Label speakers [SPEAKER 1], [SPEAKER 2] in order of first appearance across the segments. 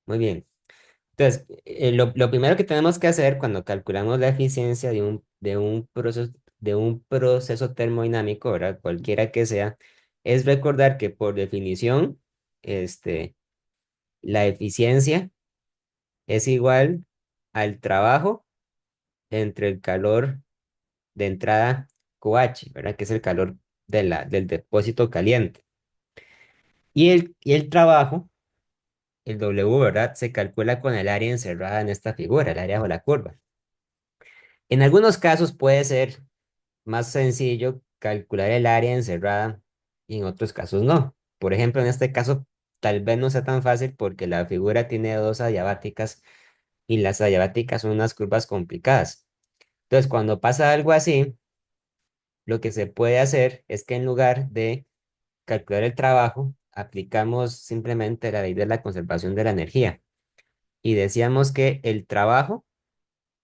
[SPEAKER 1] Muy bien. Entonces, lo primero que tenemos que hacer cuando calculamos la eficiencia de un proceso termodinámico, ¿verdad? Cualquiera que sea, es recordar que por definición, este, la eficiencia es igual al trabajo entre el calor de entrada QH, ¿verdad? Que es el calor del depósito caliente. Y el trabajo, el W, ¿verdad? Se calcula con el área encerrada en esta figura, el área bajo la curva. En algunos casos puede ser más sencillo calcular el área encerrada y en otros casos no. Por ejemplo, en este caso tal vez no sea tan fácil porque la figura tiene dos adiabáticas y las adiabáticas son unas curvas complicadas. Entonces, cuando pasa algo así, lo que se puede hacer es que en lugar de calcular el trabajo, aplicamos simplemente la ley de la conservación de la energía y decíamos que el trabajo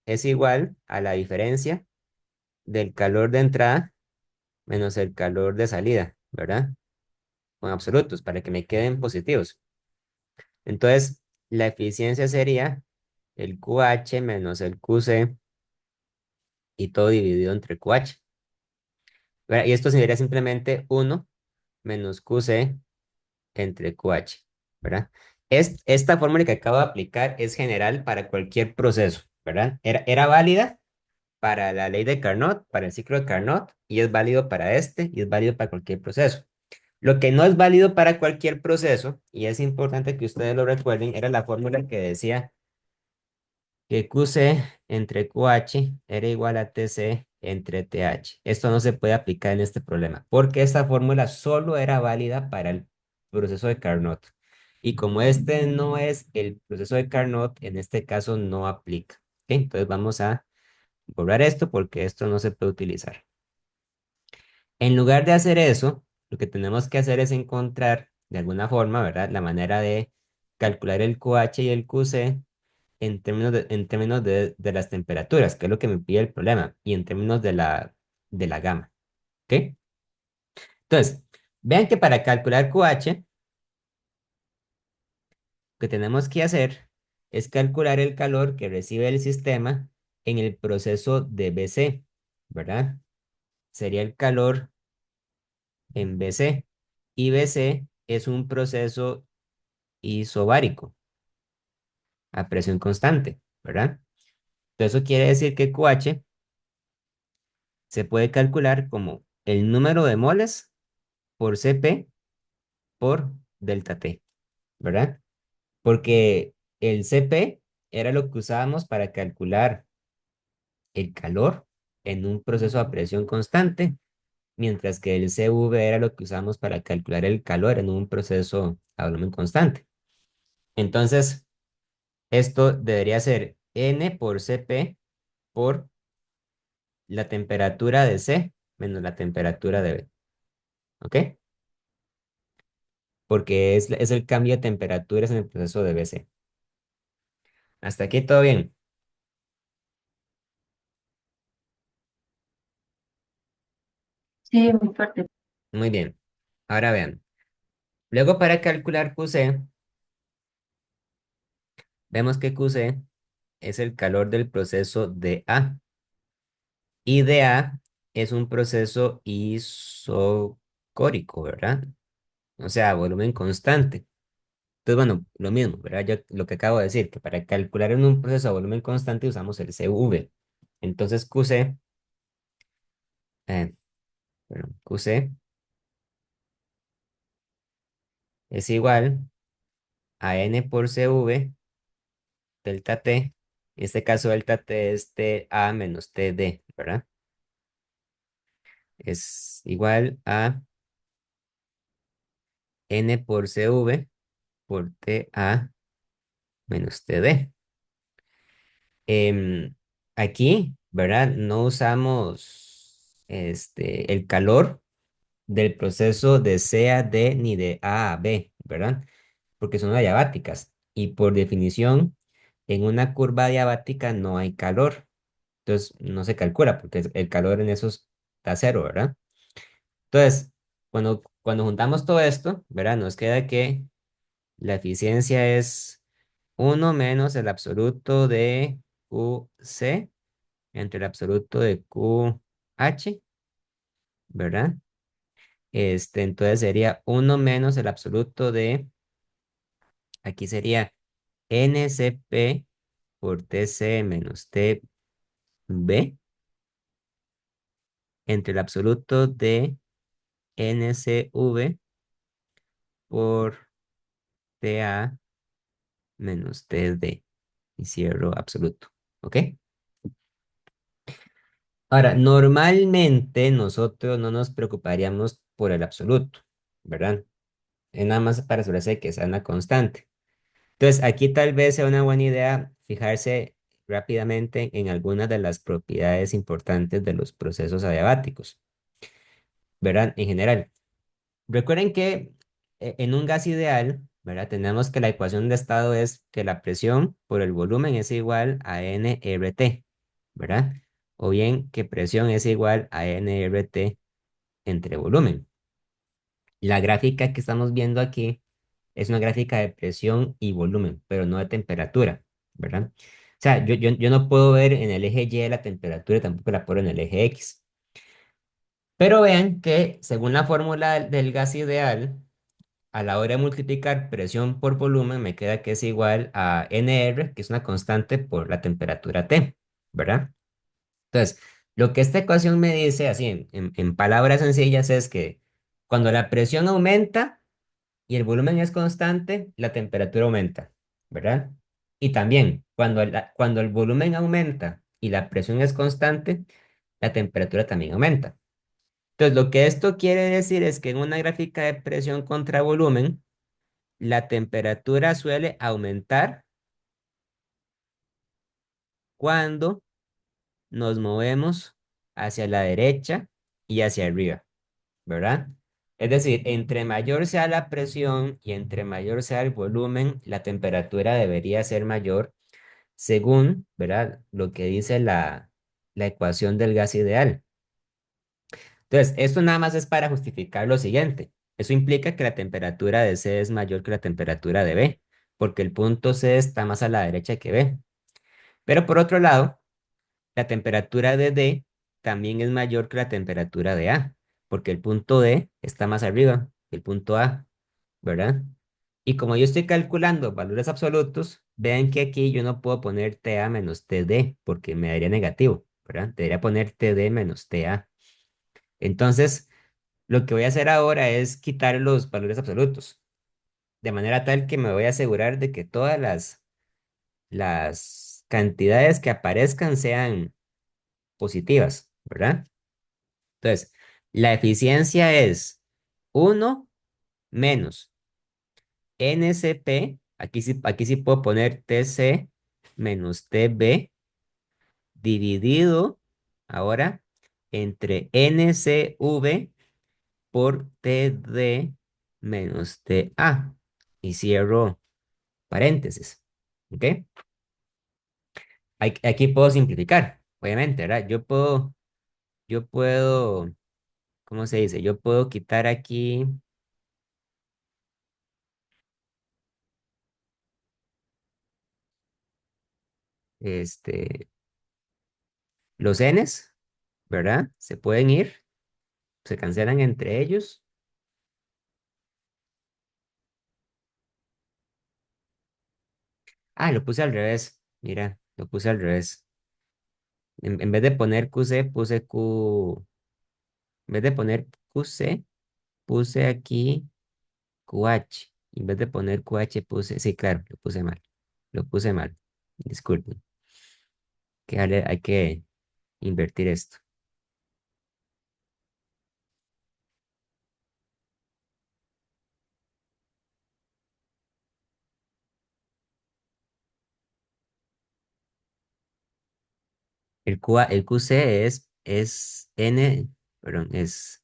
[SPEAKER 1] es igual a la diferencia del calor de entrada menos el calor de salida, ¿verdad? Con absolutos, para que me queden positivos. Entonces, la eficiencia sería el QH menos el QC y todo dividido entre QH, ¿verdad? Y esto sería simplemente uno menos QC entre QH, ¿verdad? Esta fórmula que acabo de aplicar es general para cualquier proceso, ¿verdad? Era válida para la ley de Carnot, para el ciclo de Carnot, y es válido para este, y es válido para cualquier proceso. Lo que no es válido para cualquier proceso, y es importante que ustedes lo recuerden, era la fórmula que decía que QC entre QH era igual a TC entre TH. Esto no se puede aplicar en este problema, porque esta fórmula solo era válida para el proceso de Carnot. Y como este no es el proceso de Carnot, en este caso no aplica. ¿Ok? Entonces vamos a borrar esto porque esto no se puede utilizar. En lugar de hacer eso, lo que tenemos que hacer es encontrar de alguna forma, ¿verdad? La manera de calcular el QH y el QC en términos de las temperaturas, que es lo que me pide el problema, y en términos de la gama. ¿Ok? Entonces, vean que para calcular QH, lo que tenemos que hacer es calcular el calor que recibe el sistema en el proceso de BC, ¿verdad? Sería el calor en BC. Y BC es un proceso isobárico a presión constante, ¿verdad? Entonces eso quiere decir que QH se puede calcular como el número de moles por Cp por delta T, ¿verdad? Porque el Cp era lo que usábamos para calcular el calor en un proceso a presión constante, mientras que el Cv era lo que usamos para calcular el calor en un proceso a volumen constante. Entonces, esto debería ser N por Cp por la temperatura de C menos la temperatura de B, ¿ok? Porque es el cambio de temperaturas en el proceso de BC. Hasta aquí todo bien.
[SPEAKER 2] Sí, muy fuerte.
[SPEAKER 1] Muy bien. Ahora vean. Luego para calcular QC, vemos que QC es el calor del proceso de A. Y de A es un proceso isocórico, ¿verdad? O sea, volumen constante. Entonces, bueno, lo mismo, ¿verdad? Yo lo que acabo de decir, que para calcular en un proceso a volumen constante usamos el CV. Entonces, eh, QC es igual a N por CV delta T. En este caso, delta T es TA menos TD, ¿verdad? Es igual a N por CV por TA menos TD. Aquí, ¿verdad? No usamos el calor del proceso de C a D ni de A a B, ¿verdad? Porque son adiabáticas. Y por definición, en una curva adiabática no hay calor. Entonces no se calcula porque el calor en esos está cero, ¿verdad? Entonces, cuando juntamos todo esto, ¿verdad? Nos queda que la eficiencia es uno menos el absoluto de QC entre el absoluto de QH, ¿verdad? Entonces sería uno menos el absoluto de, aquí sería NCP por TC menos TB entre el absoluto de NCV por TA menos TD y cierro absoluto. ¿Ok? Ahora, normalmente nosotros no nos preocuparíamos por el absoluto, ¿verdad? Es nada más para asegurarse de que sea una constante. Entonces, aquí tal vez sea una buena idea fijarse rápidamente en algunas de las propiedades importantes de los procesos adiabáticos, ¿verdad? En general. Recuerden que en un gas ideal, ¿verdad? Tenemos que la ecuación de estado es que la presión por el volumen es igual a nRT, ¿verdad? O bien que presión es igual a nRT entre volumen. La gráfica que estamos viendo aquí es una gráfica de presión y volumen, pero no de temperatura, ¿verdad? O sea, yo no puedo ver en el eje Y la temperatura y tampoco la puedo en el eje X. Pero vean que según la fórmula del gas ideal, a la hora de multiplicar presión por volumen, me queda que es igual a NR, que es una constante por la temperatura T, ¿verdad? Entonces, lo que esta ecuación me dice, así en palabras sencillas, es que cuando la presión aumenta y el volumen es constante, la temperatura aumenta, ¿verdad? Y también, cuando el volumen aumenta y la presión es constante, la temperatura también aumenta. Entonces, lo que esto quiere decir es que en una gráfica de presión contra volumen, la temperatura suele aumentar cuando nos movemos hacia la derecha y hacia arriba, ¿verdad? Es decir, entre mayor sea la presión y entre mayor sea el volumen, la temperatura debería ser mayor según, ¿verdad? Lo que dice la ecuación del gas ideal. Entonces, esto nada más es para justificar lo siguiente. Eso implica que la temperatura de C es mayor que la temperatura de B, porque el punto C está más a la derecha que B. Pero por otro lado, la temperatura de D también es mayor que la temperatura de A, porque el punto D está más arriba que el punto A, ¿verdad? Y como yo estoy calculando valores absolutos, vean que aquí yo no puedo poner TA menos TD, porque me daría negativo, ¿verdad? Debería poner TD menos TA. Entonces, lo que voy a hacer ahora es quitar los valores absolutos, de manera tal que me voy a asegurar de que todas las cantidades que aparezcan sean positivas, ¿verdad? Entonces, la eficiencia es uno menos NCP, aquí sí puedo poner TC menos TB dividido ahora entre NCV por TD menos TA. Y cierro paréntesis. ¿Ok? Aquí puedo simplificar, obviamente, ¿verdad? Yo puedo, ¿cómo se dice? Yo puedo quitar aquí, este, los n's, ¿verdad? Se pueden ir, se cancelan entre ellos. Ah, lo puse al revés. Mira, lo puse al revés. En vez de poner QC, puse Q. En vez de poner QC, puse aquí QH. En vez de poner QH, puse. Sí, claro, lo puse mal. Lo puse mal. Disculpen. Hay que invertir esto. El QC es N, perdón, es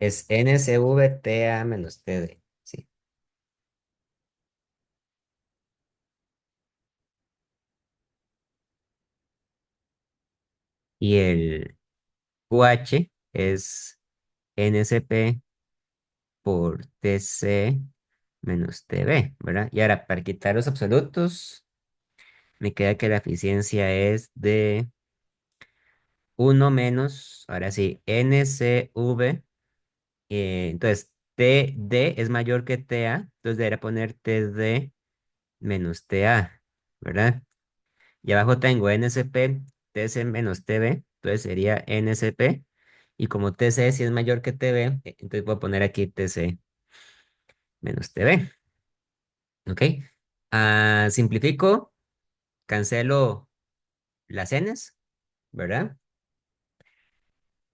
[SPEAKER 1] NCVTA menos TD. Sí. Y el QH es NCP por TC menos TB, ¿verdad? Y ahora, para quitar los absolutos, me queda que la eficiencia es de uno menos, ahora sí, NCV. Entonces, TD es mayor que TA, entonces debería poner TD menos TA, ¿verdad? Y abajo tengo NCP, TC menos TB, entonces sería NCP. Y como TC si es mayor que TB, entonces voy a poner aquí TC menos TB, ¿ok? Simplifico, cancelo las Ns, ¿verdad?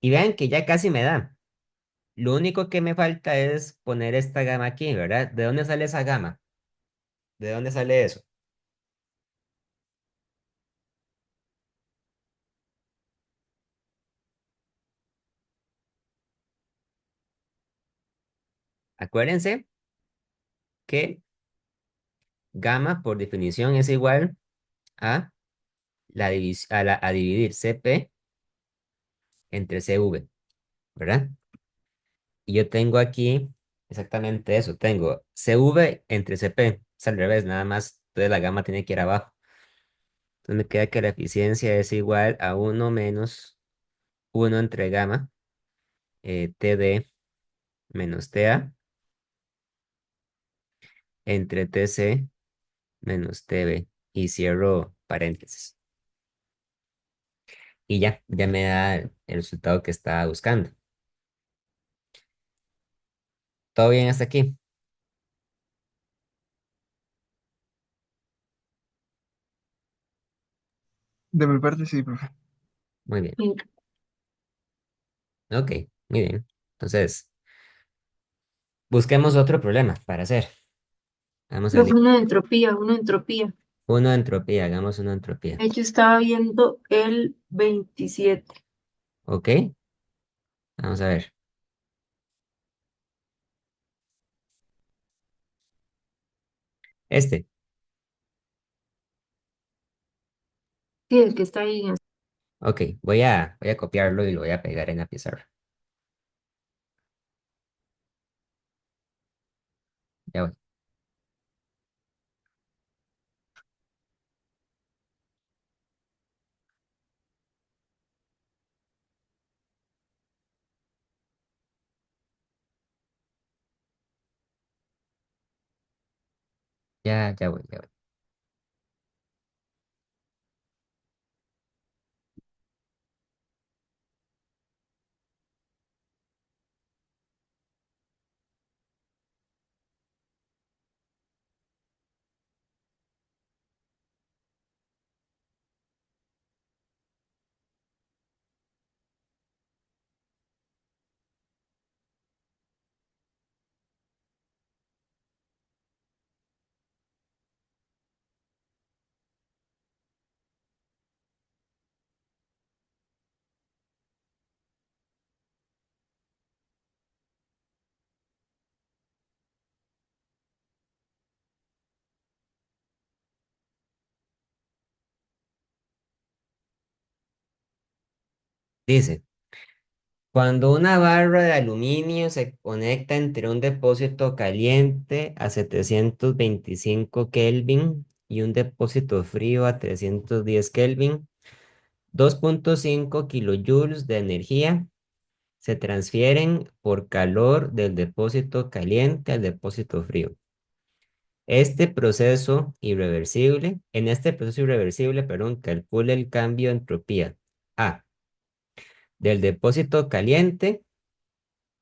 [SPEAKER 1] Y vean que ya casi me da. Lo único que me falta es poner esta gama aquí, ¿verdad? ¿De dónde sale esa gama? ¿De dónde sale eso? Acuérdense que gamma por definición es igual a, a dividir CP entre CV, ¿verdad? Y yo tengo aquí exactamente eso. Tengo CV entre CP. Es al revés, nada más. Entonces la gama tiene que ir abajo. Entonces me queda que la eficiencia es igual a uno menos uno entre gamma, TD menos TA entre TC menos TB. Y cierro paréntesis. Y ya me da el resultado que estaba buscando. ¿Todo bien hasta aquí?
[SPEAKER 3] De mi parte, sí, profe.
[SPEAKER 1] Muy bien.
[SPEAKER 2] Sí.
[SPEAKER 1] Ok, muy bien. Entonces, busquemos otro problema para hacer. Vamos a
[SPEAKER 2] Profe,
[SPEAKER 1] ver.
[SPEAKER 2] una entropía.
[SPEAKER 1] Uno de entropía, hagamos una entropía.
[SPEAKER 2] De hecho, estaba viendo el 27.
[SPEAKER 1] Ok, vamos a ver. Este.
[SPEAKER 2] Sí, el que está ahí.
[SPEAKER 1] Ok, voy a copiarlo y lo voy a pegar en la pizarra. Ya voy. Ya voy, ya voy. Dice, cuando una barra de aluminio se conecta entre un depósito caliente a 725 Kelvin y un depósito frío a 310 Kelvin, 2,5 kilojoules de energía se transfieren por calor del depósito caliente al depósito frío. En este proceso irreversible, perdón, calcula el cambio de entropía A del depósito caliente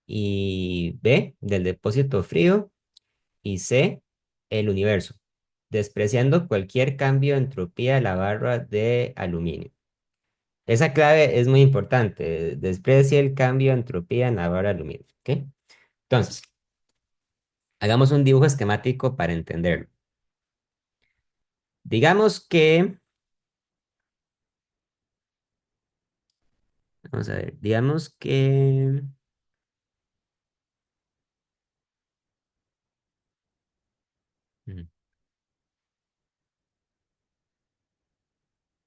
[SPEAKER 1] y B del depósito frío y C el universo, despreciando cualquier cambio de entropía de la barra de aluminio. Esa clave es muy importante. Desprecia el cambio de entropía en la barra de aluminio. ¿Ok? Entonces, hagamos un dibujo esquemático para entenderlo. Digamos que, vamos a ver, mm,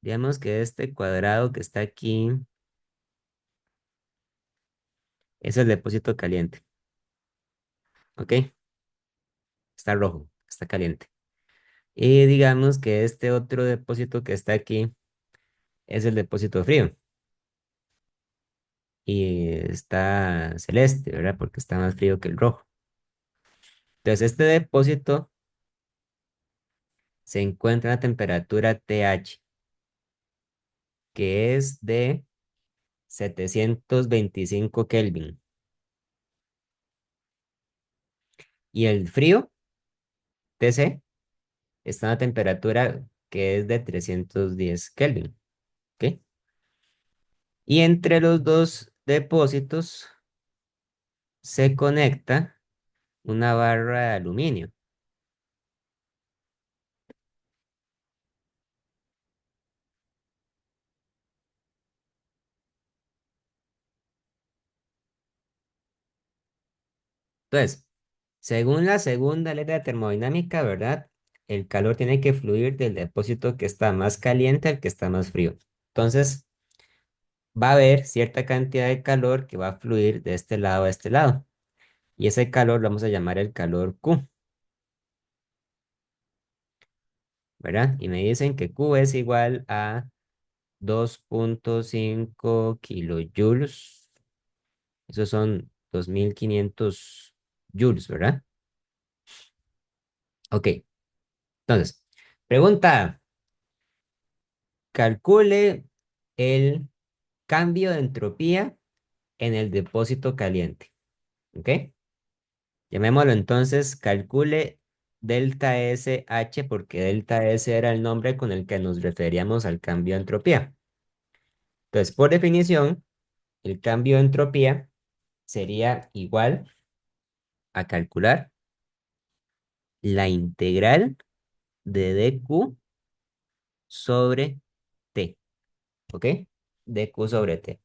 [SPEAKER 1] digamos que este cuadrado que está aquí es el depósito caliente. ¿Ok? está rojo, está caliente. Y digamos que este otro depósito que está aquí es el depósito frío y está celeste, ¿verdad? Porque está más frío que el rojo. Entonces, este depósito se encuentra a temperatura TH, que es de 725 Kelvin. Y el frío, TC, está a una temperatura que es de 310 Kelvin. ¿Ok? Y entre los dos depósitos se conecta una barra de aluminio. Entonces, según la segunda ley de la termodinámica, ¿verdad? El calor tiene que fluir del depósito que está más caliente al que está más frío. Entonces, va a haber cierta cantidad de calor que va a fluir de este lado a este lado. Y ese calor lo vamos a llamar el calor Q, ¿verdad? Y me dicen que Q es igual a 2,5 kilojoules. Esos son 2500 joules, ¿verdad? Ok, entonces, pregunta, calcule el cambio de entropía en el depósito caliente, ¿ok? Llamémoslo entonces, calcule delta SH porque delta S era el nombre con el que nos referíamos al cambio de entropía. Entonces, por definición, el cambio de entropía sería igual a calcular la integral de dQ sobre T, ¿ok? dQ sobre T.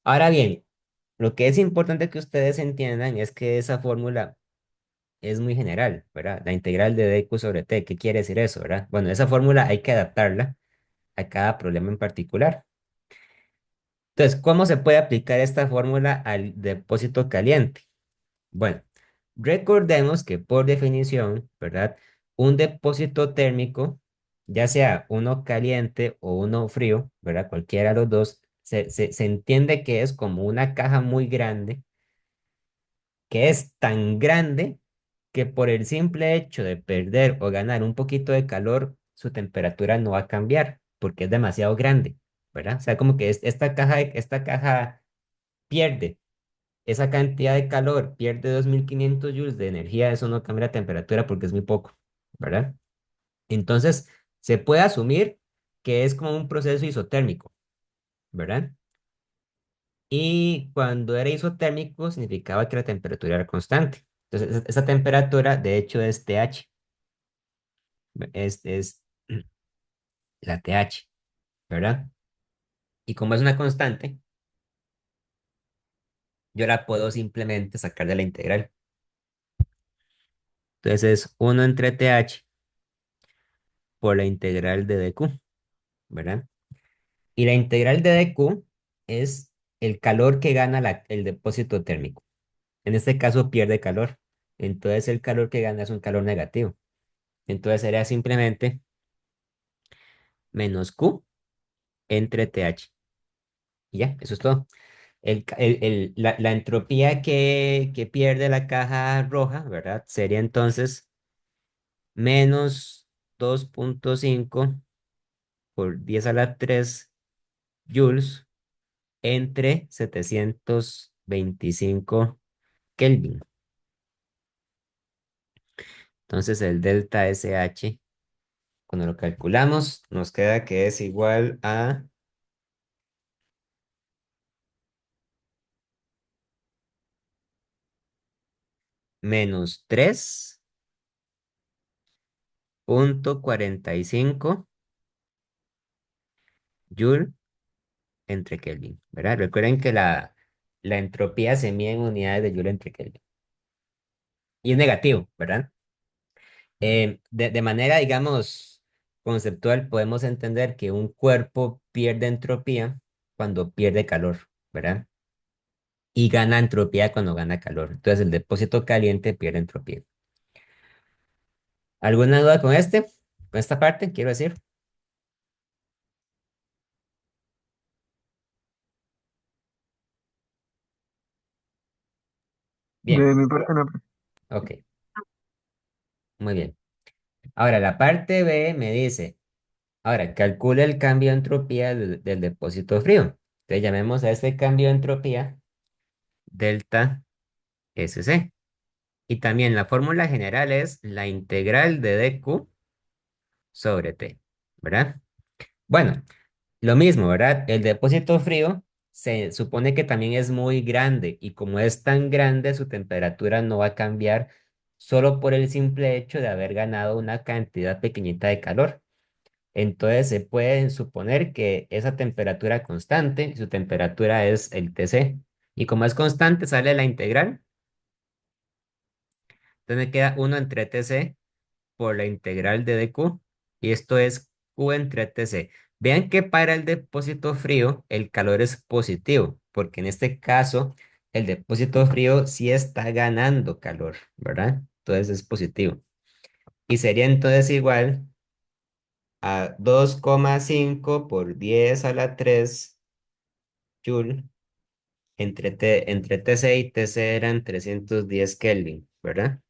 [SPEAKER 1] Ahora bien, lo que es importante que ustedes entiendan es que esa fórmula es muy general, ¿verdad? La integral de dQ sobre T, ¿qué quiere decir eso, verdad? Bueno, esa fórmula hay que adaptarla a cada problema en particular. Entonces, ¿cómo se puede aplicar esta fórmula al depósito caliente? Bueno, recordemos que por definición, ¿verdad? Un depósito térmico, ya sea uno caliente o uno frío, ¿verdad? Cualquiera de los dos, se entiende que es como una caja muy grande, que es tan grande que por el simple hecho de perder o ganar un poquito de calor, su temperatura no va a cambiar, porque es demasiado grande, ¿verdad? O sea, como que esta caja pierde esa cantidad de calor, pierde 2500 joules de energía, eso no cambia la temperatura porque es muy poco, ¿verdad? Entonces, se puede asumir que es como un proceso isotérmico, ¿verdad? Y cuando era isotérmico significaba que la temperatura era constante. Entonces, esa temperatura, de hecho, es TH, es la TH, ¿verdad? Y como es una constante, yo la puedo simplemente sacar de la integral. Entonces, es 1 entre TH por la integral de dQ, ¿verdad? Y la integral de dQ es el calor que gana el depósito térmico. En este caso pierde calor. Entonces el calor que gana es un calor negativo. Entonces sería simplemente menos Q entre TH. Y ya, eso es todo. La entropía que pierde la caja roja, ¿verdad? Sería entonces menos 2,5 por 10 a la 3 joules entre 725 Kelvin. Entonces el delta SH, cuando lo calculamos, nos queda que es igual a menos 3,45 Joule entre Kelvin, ¿verdad? Recuerden que la entropía se mide en unidades de Joule entre Kelvin. Y es negativo, ¿verdad? De manera, digamos, conceptual, podemos entender que un cuerpo pierde entropía cuando pierde calor, ¿verdad? Y gana entropía cuando gana calor. Entonces el depósito caliente pierde entropía. ¿Alguna duda con con esta parte, quiero decir? Bien,
[SPEAKER 3] De mi parte, no, profe.
[SPEAKER 1] ok, muy bien. Ahora, la parte B me dice, ahora, calcula el cambio de entropía del depósito frío. Entonces, llamemos a este cambio de entropía delta SC. Y también la fórmula general es la integral de dq sobre T, ¿verdad? Bueno, lo mismo, ¿verdad? El depósito frío se supone que también es muy grande y como es tan grande, su temperatura no va a cambiar solo por el simple hecho de haber ganado una cantidad pequeñita de calor. Entonces se puede suponer que esa temperatura constante, su temperatura es el TC. Y como es constante, sale la integral. Entonces me queda 1 entre TC por la integral de dq, y esto es q entre tc. Vean que para el depósito frío el calor es positivo, porque en este caso el depósito frío sí está ganando calor, ¿verdad? Entonces es positivo. Y sería entonces igual a 2,5 por 10 a la 3 joule entre TC y TC eran 310 Kelvin, ¿verdad?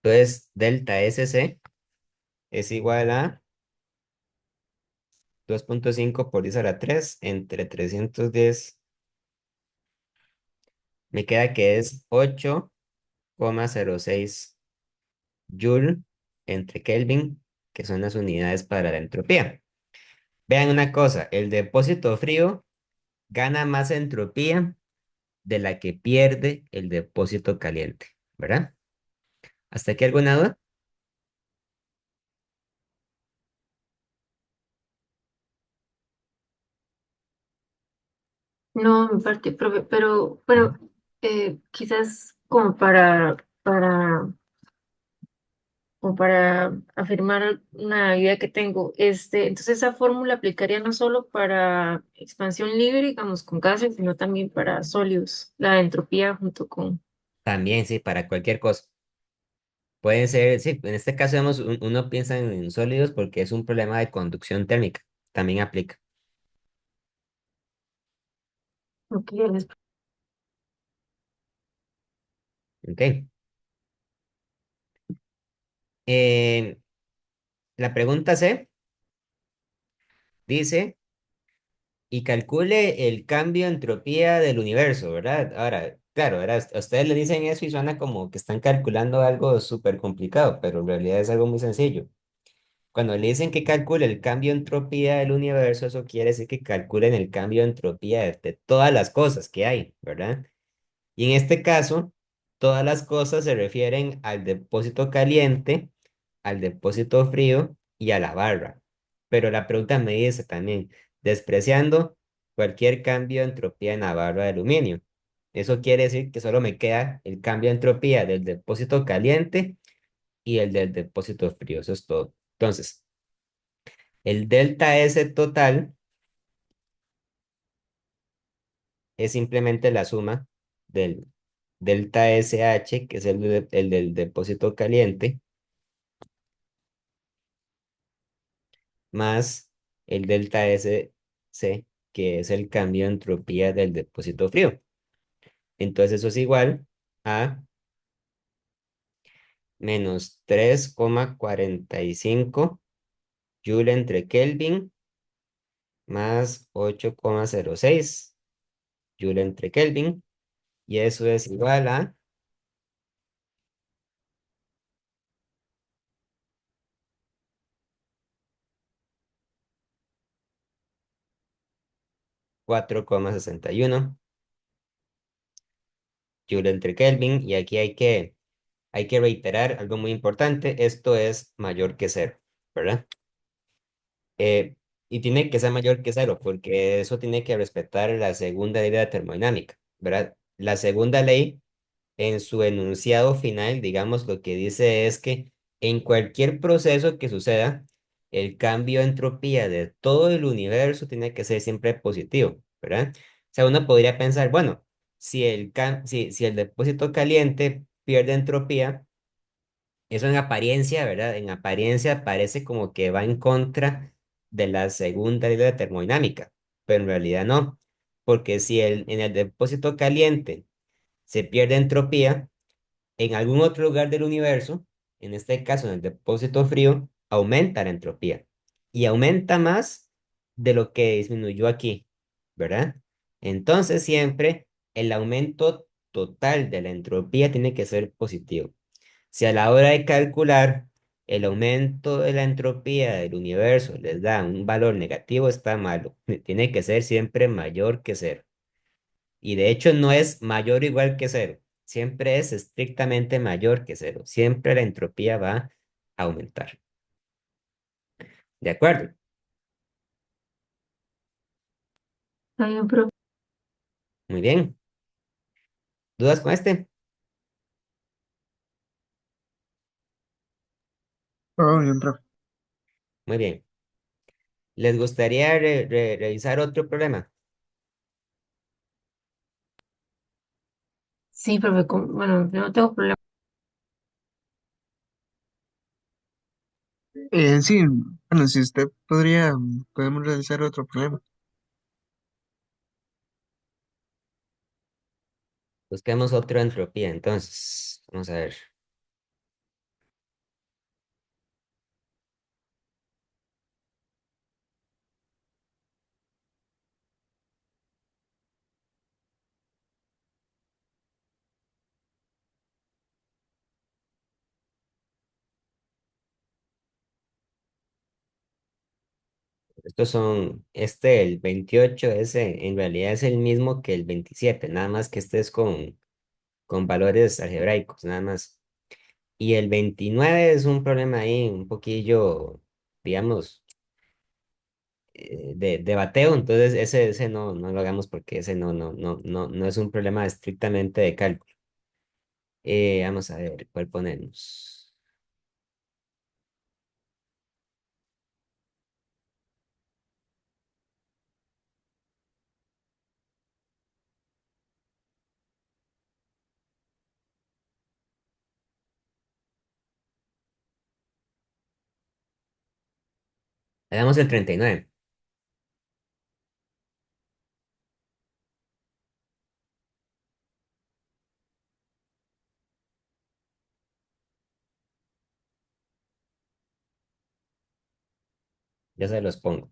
[SPEAKER 1] Entonces delta SC es igual a 2,5 por 10 a la 3 entre 310. Me queda que es 8,06 Joule entre Kelvin, que son las unidades para la entropía. Vean una cosa, el depósito frío gana más entropía de la que pierde el depósito caliente, ¿verdad? ¿Hasta aquí alguna duda?
[SPEAKER 2] No, en parte, profe, pero bueno,
[SPEAKER 1] Ujú.
[SPEAKER 2] quizás como para afirmar una idea que tengo, entonces esa fórmula aplicaría no solo para expansión libre, digamos, con gases, sino también para sólidos, la entropía junto con...
[SPEAKER 1] También, sí, para cualquier cosa. Pueden ser, sí, en este caso vemos, uno piensa en sólidos porque es un problema de conducción térmica. También aplica.
[SPEAKER 2] Ok,
[SPEAKER 1] ¿Ok? Eh, la pregunta C dice, y calcule el cambio de entropía del universo, ¿verdad? Ahora, claro, ¿verdad? A ustedes le dicen eso y suena como que están calculando algo súper complicado, pero en realidad es algo muy sencillo. Cuando le dicen que calcule el cambio de entropía del universo, eso quiere decir que calculen el cambio de entropía de todas las cosas que hay, ¿verdad? Y en este caso, todas las cosas se refieren al depósito caliente, al depósito frío y a la barra. Pero la pregunta me dice también, despreciando cualquier cambio de entropía en la barra de aluminio. Eso quiere decir que solo me queda el cambio de entropía del depósito caliente y el del depósito frío. Eso es todo. Entonces, el delta S total es simplemente la suma del delta SH, que es el del depósito caliente, más el delta SC, que es el cambio de entropía del depósito frío. Entonces eso es igual a menos 3,45 Joule entre Kelvin más 8,06 Joule entre Kelvin. Y eso es igual a 4,61 Joule entre Kelvin. Y aquí hay que reiterar algo muy importante. Esto es mayor que cero, ¿verdad? Eh, y tiene que ser mayor que cero, porque eso tiene que respetar la segunda ley de la termodinámica, ¿verdad? La segunda ley, en su enunciado final, digamos, lo que dice es que en cualquier proceso que suceda, el cambio de entropía de todo el universo tiene que ser siempre positivo, ¿verdad? sea, uno podría pensar, bueno, si el depósito caliente pierde entropía, eso en apariencia, ¿verdad? En apariencia parece como que va en contra de la segunda ley de la termodinámica, pero en realidad no, porque si en el depósito caliente se pierde entropía, en algún otro lugar del universo, en este caso en el depósito frío, aumenta la entropía y aumenta más de lo que disminuyó aquí, ¿verdad? Entonces siempre el aumento total de la entropía tiene que ser positivo. Si a la hora de calcular el aumento de la entropía del universo les da un valor negativo, está malo. Tiene que ser siempre mayor que cero. Y de hecho no es mayor o igual que cero. Siempre es estrictamente mayor que cero. Siempre la entropía va a aumentar. ¿De acuerdo?
[SPEAKER 2] Está bien, profe.
[SPEAKER 1] Muy bien. ¿Dudas con este?
[SPEAKER 3] Todo bien, profe.
[SPEAKER 1] Muy bien. ¿Les gustaría revisar otro problema?
[SPEAKER 2] Sí, profe, bueno, yo no tengo problema.
[SPEAKER 3] Sí, bueno, si usted podría, podemos realizar otro problema.
[SPEAKER 1] Busquemos otra entropía. Entonces, vamos a ver. El 28, ese en realidad es el mismo que el 27, nada más que este es con valores algebraicos, nada más. Y el 29 es un problema ahí, un poquillo, digamos, de bateo, entonces ese no lo hagamos porque ese no es un problema estrictamente de cálculo. Vamos a ver, ¿cuál ponemos? Le damos el 39, ya se los pongo.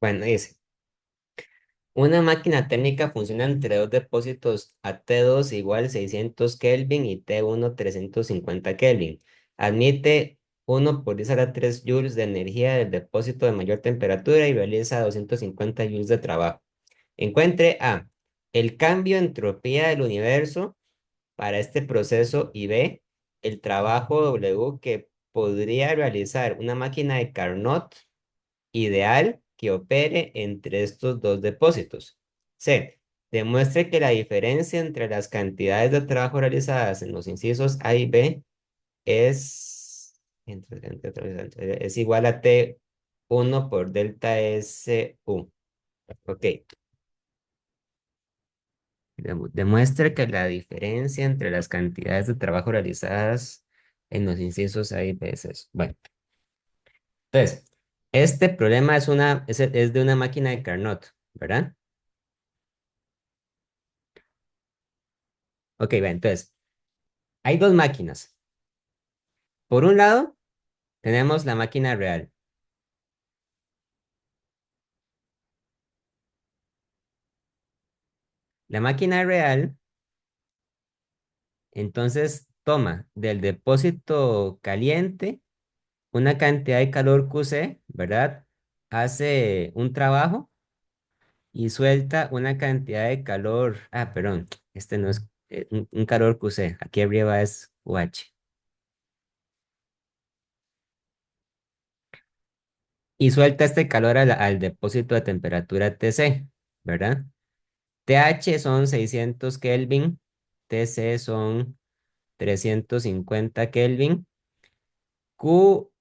[SPEAKER 1] Bueno, dice. Una máquina térmica funciona entre dos depósitos a T2 igual 600 Kelvin y T1 350 Kelvin. Admite 1 por 10 a la 3 joules de energía del depósito de mayor temperatura y realiza 250 joules de trabajo. Encuentre A. El cambio de entropía del universo para este proceso y B. El trabajo W que podría realizar una máquina de Carnot ideal que opere entre estos dos depósitos. C. Demuestre que la diferencia entre las cantidades de trabajo realizadas en los incisos A y B es igual a T1 por delta SU. Ok. Demuestre que la diferencia entre las cantidades de trabajo realizadas en los incisos A y B es eso. Bueno, entonces, este problema es de una máquina de Carnot, ¿verdad? Ok, va, entonces, hay dos máquinas. Por un lado, Tenemos la máquina real. La máquina real, entonces, toma del depósito caliente una cantidad de calor QC, ¿verdad? Hace un trabajo y suelta una cantidad de calor. Ah, perdón, este no es un calor QC. Aquí arriba es UH. Y suelta este calor al depósito de temperatura TC, ¿verdad? TH son 600 Kelvin, TC son 350 Kelvin, QH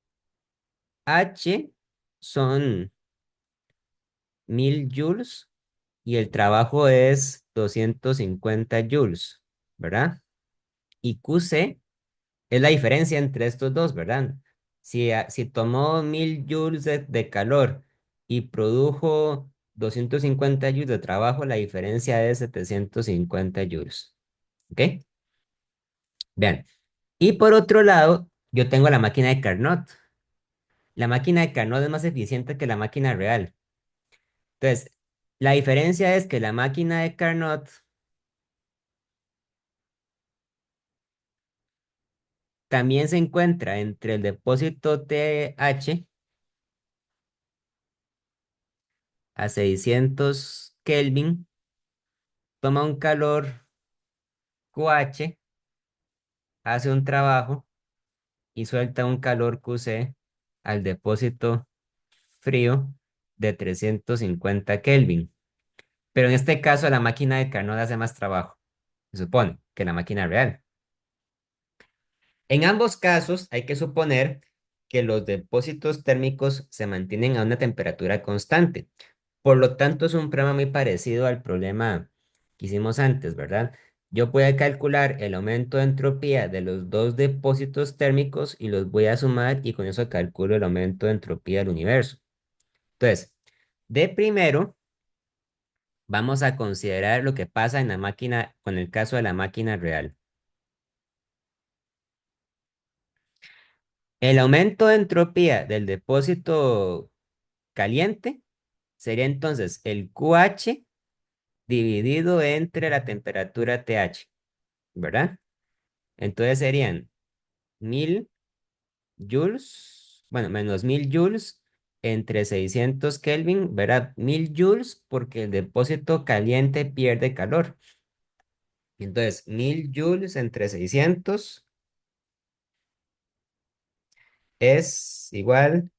[SPEAKER 1] son 1000 joules y el trabajo es 250 joules, ¿verdad? Y QC es la diferencia entre estos dos, ¿verdad? Si tomó 1000 joules de calor y produjo 250 joules de trabajo, la diferencia es 750 joules. ¿Ok? Vean. Y por otro lado, yo tengo la máquina de Carnot. La máquina de Carnot es más eficiente que la máquina real. Entonces, la diferencia es que la máquina de Carnot también se encuentra entre el depósito TH a 600 Kelvin, toma un calor QH, hace un trabajo y suelta un calor QC al depósito frío de 350 Kelvin. Pero en este caso la máquina de Carnot hace más trabajo, se supone, que la máquina real. En ambos casos hay que suponer que los depósitos térmicos se mantienen a una temperatura constante. Por lo tanto, es un problema muy parecido al problema que hicimos antes, ¿verdad? Yo voy a calcular el aumento de entropía de los dos depósitos térmicos y los voy a sumar y con eso calculo el aumento de entropía del universo. Entonces, de primero, vamos a considerar lo que pasa en la máquina, con el caso de la máquina real. El aumento de entropía del depósito caliente sería entonces el QH dividido entre la temperatura TH, ¿verdad? Entonces serían 1000 joules, bueno, menos 1000 joules entre 600 Kelvin, ¿verdad? 1000 joules porque el depósito caliente pierde calor. Entonces, 1000 joules entre 600 es igual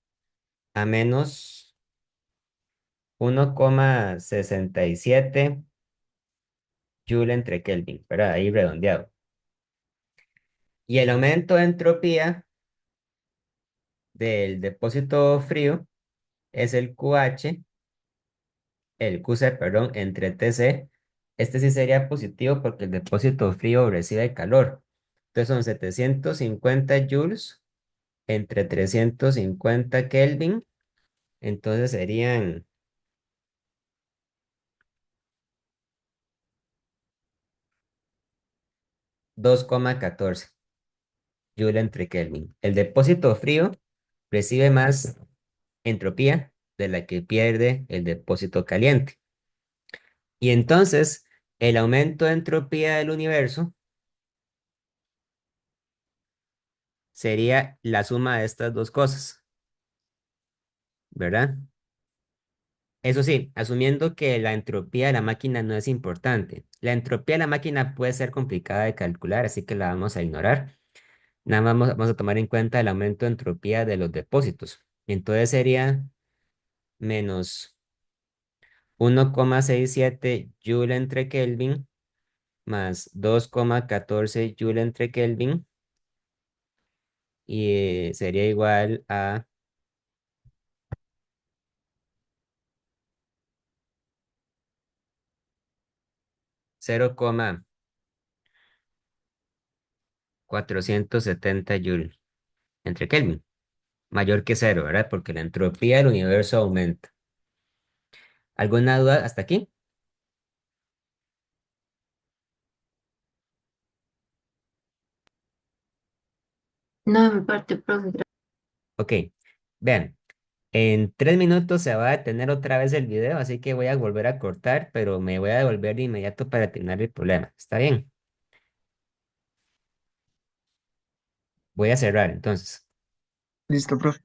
[SPEAKER 1] a menos 1,67 joule entre Kelvin, ¿verdad? Ahí redondeado. Y el aumento de entropía del depósito frío es el QH, el QC, perdón, entre TC. Este sí sería positivo porque el depósito frío recibe calor. Entonces son 750 joules entre 350 Kelvin. Entonces serían 2,14 joule entre Kelvin. El depósito frío recibe más entropía de la que pierde el depósito caliente. Y entonces el aumento de entropía del universo sería la suma de estas dos cosas, ¿verdad? Eso sí, asumiendo que la entropía de la máquina no es importante. La entropía de la máquina puede ser complicada de calcular, así que la vamos a ignorar. Nada más vamos a tomar en cuenta el aumento de entropía de los depósitos. Entonces sería menos 1,67 joule entre Kelvin más 2,14 joule entre Kelvin y sería igual a 0,470 joule entre Kelvin, mayor que cero, ¿verdad? Porque la entropía del universo aumenta. ¿Alguna duda hasta aquí?
[SPEAKER 2] No, de mi parte, profe.
[SPEAKER 1] Ok, vean, en 3 minutos se va a detener otra vez el video, así que voy a volver a cortar, pero me voy a devolver de inmediato para terminar el problema. ¿Está bien? Voy a cerrar entonces.
[SPEAKER 3] Listo, profe.